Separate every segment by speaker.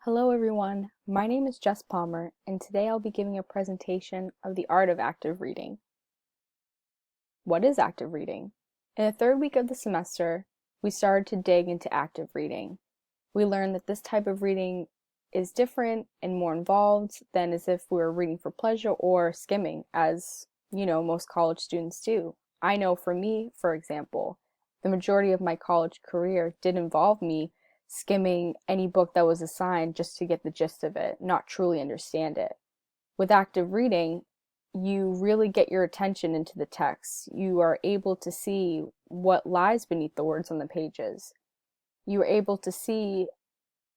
Speaker 1: Hello everyone, my name is Jess Palmer, and today I'll be giving a presentation of the art of active reading. What is active reading? In the third week of the semester, we started to dig into active reading. We learned that this type of reading is different and more involved than as if we were reading for pleasure or skimming, as most college students do. I know for me, for example, the majority of my college career did involve me skimming any book that was assigned just to get the gist of it, not truly understand it. With active reading, you really get your attention into the text. You are able to see what lies beneath the words on the pages. You are able to see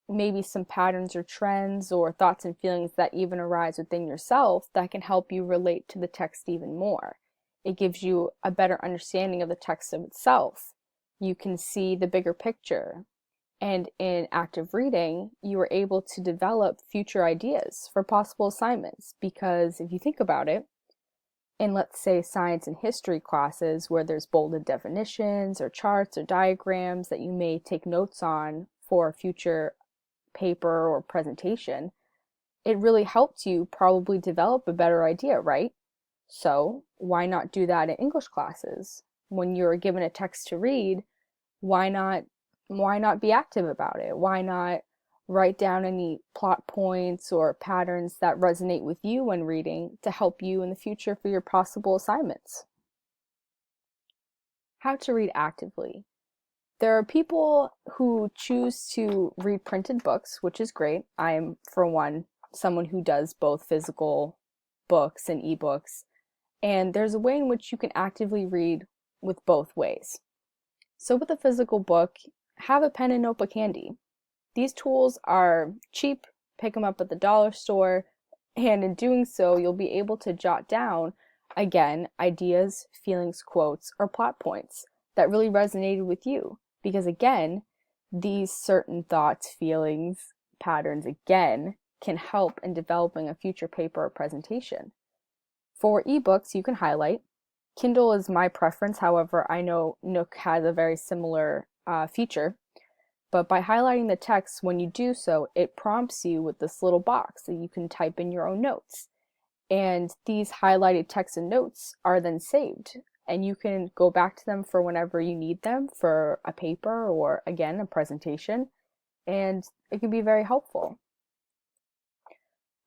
Speaker 1: maybe some patterns or trends or thoughts and feelings that even arise within yourself that can help you relate to the text even more. It gives you a better understanding of the text of itself. You can see the bigger picture. And in active reading, you are able to develop future ideas for possible assignments because if you think about it, in let's say science and history classes where there's bolded definitions or charts or diagrams that you may take notes on for a future paper or presentation, it really helped you probably develop a better idea, right? So why not do that in English classes? When you're given a text to read, why not be active about it? Why not write down any plot points or patterns that resonate with you when reading to help you in the future for your possible assignments? How to read actively. There are people who choose to read printed books, which is great. I am, for one, someone who does both physical books and ebooks. And there's a way in which you can actively read with both ways. So with a physical book, have a pen and notebook handy. These tools are cheap, pick them up at the dollar store, and in doing so, you'll be able to jot down, again, ideas, feelings, quotes, or plot points that really resonated with you. Because again, these certain thoughts, feelings, patterns, again, can help in developing a future paper or presentation. For ebooks, you can highlight. Kindle is my preference, however, I know Nook has a very similar feature. But by highlighting the text, when you do so, it prompts you with this little box that you can type in your own notes. And these highlighted texts and notes are then saved. And you can go back to them for whenever you need them for a paper or, again, a presentation. And it can be very helpful.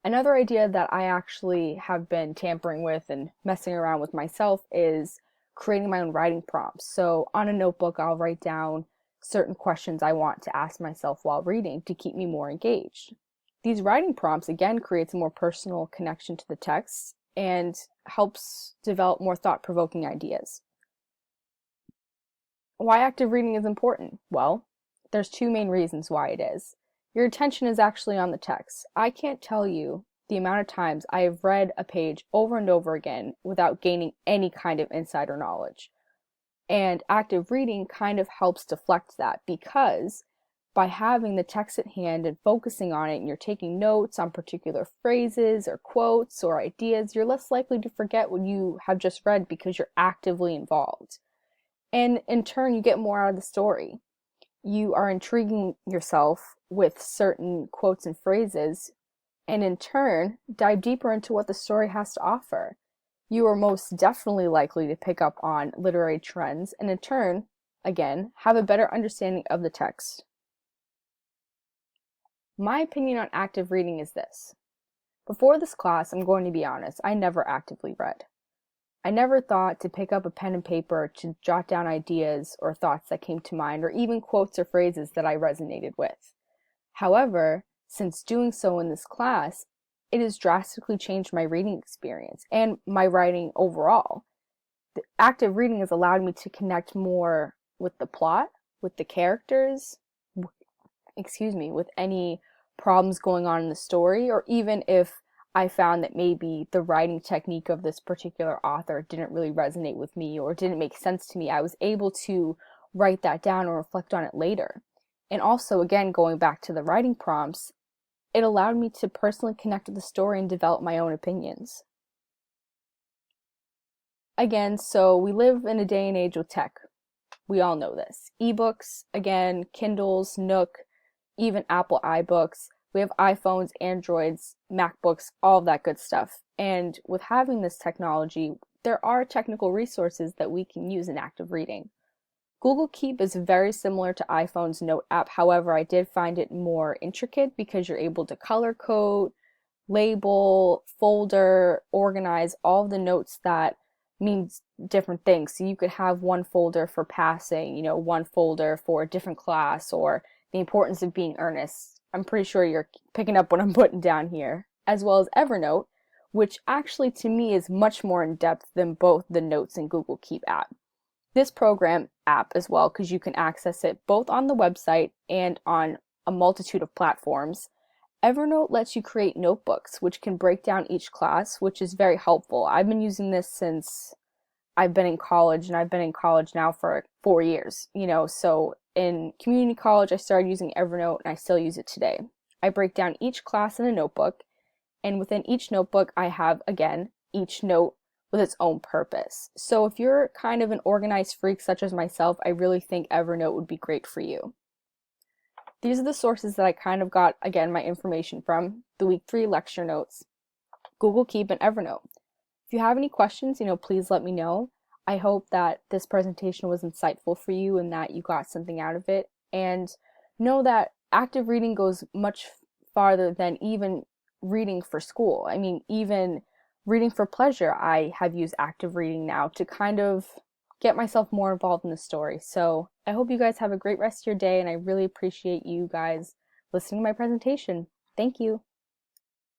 Speaker 1: Another idea that I actually have been tampering with and messing around with myself is creating my own writing prompts. So on a notebook, I'll write down certain questions I want to ask myself while reading to keep me more engaged. These writing prompts, again, creates a more personal connection to the text and helps develop more thought-provoking ideas. Why active reading is important? Well, there's two main reasons why it is. Your attention is actually on the text. I can't tell you the amount of times I have read a page over and over again without gaining any kind of insider knowledge. And active reading kind of helps deflect that because by having the text at hand and focusing on it and you're taking notes on particular phrases or quotes or ideas, you're less likely to forget what you have just read because you're actively involved. And in turn, you get more out of the story. You are intriguing yourself with certain quotes and phrases, and in turn, dive deeper into what the story has to offer. You are most definitely likely to pick up on literary trends, and in turn, again, have a better understanding of the text. My opinion on active reading is this. Before this class, I'm going to be honest, I never actively read. I never thought to pick up a pen and paper to jot down ideas or thoughts that came to mind, or even quotes or phrases that I resonated with. However, since doing so in this class, it has drastically changed my reading experience and my writing overall. The active reading has allowed me to connect more with the plot, with the characters, with any problems going on in the story, or even if I found that maybe the writing technique of this particular author didn't really resonate with me or didn't make sense to me, I was able to write that down or reflect on it later. And also, again, going back to the writing prompts, it allowed me to personally connect with the story and develop my own opinions. Again, so we live in a day and age with tech. We all know this. Ebooks, again, Kindles, Nook, even Apple iBooks, We have iPhones, Androids, MacBooks, all of that good stuff. And with having this technology, there are technical resources that we can use in active reading. Google Keep is very similar to iPhone's Note app. However, I did find it more intricate because you're able to color code, label, folder, organize all of the notes that means different things. So you could have one folder for passing, one folder for a different class, or the importance of being earnest. I'm pretty sure you're picking up what I'm putting down here, as well as Evernote, which actually to me is much more in depth than both the Notes and Google Keep app. This program app as well, because you can access it both on the website and on a multitude of platforms. Evernote lets you create notebooks, which can break down each class, which is very helpful. I've been using this since I've been in college, and I've been in college now for 4 years, so in community college, I started using Evernote, and I still use it today. I break down each class in a notebook, and within each notebook, I have, again, each note with its own purpose. So if you're kind of an organized freak such as myself, I really think Evernote would be great for you. These are the sources that I kind of got, again, my information from: the week 3 lecture notes, Google Keep, and Evernote. If you have any questions, please let me know. I hope that this presentation was insightful for you and that you got something out of it. And know that active reading goes much farther than even reading for school. I mean, even reading for pleasure, I have used active reading now to kind of get myself more involved in the story. So I hope you guys have a great rest of your day, and I really appreciate you guys listening to my presentation. Thank you.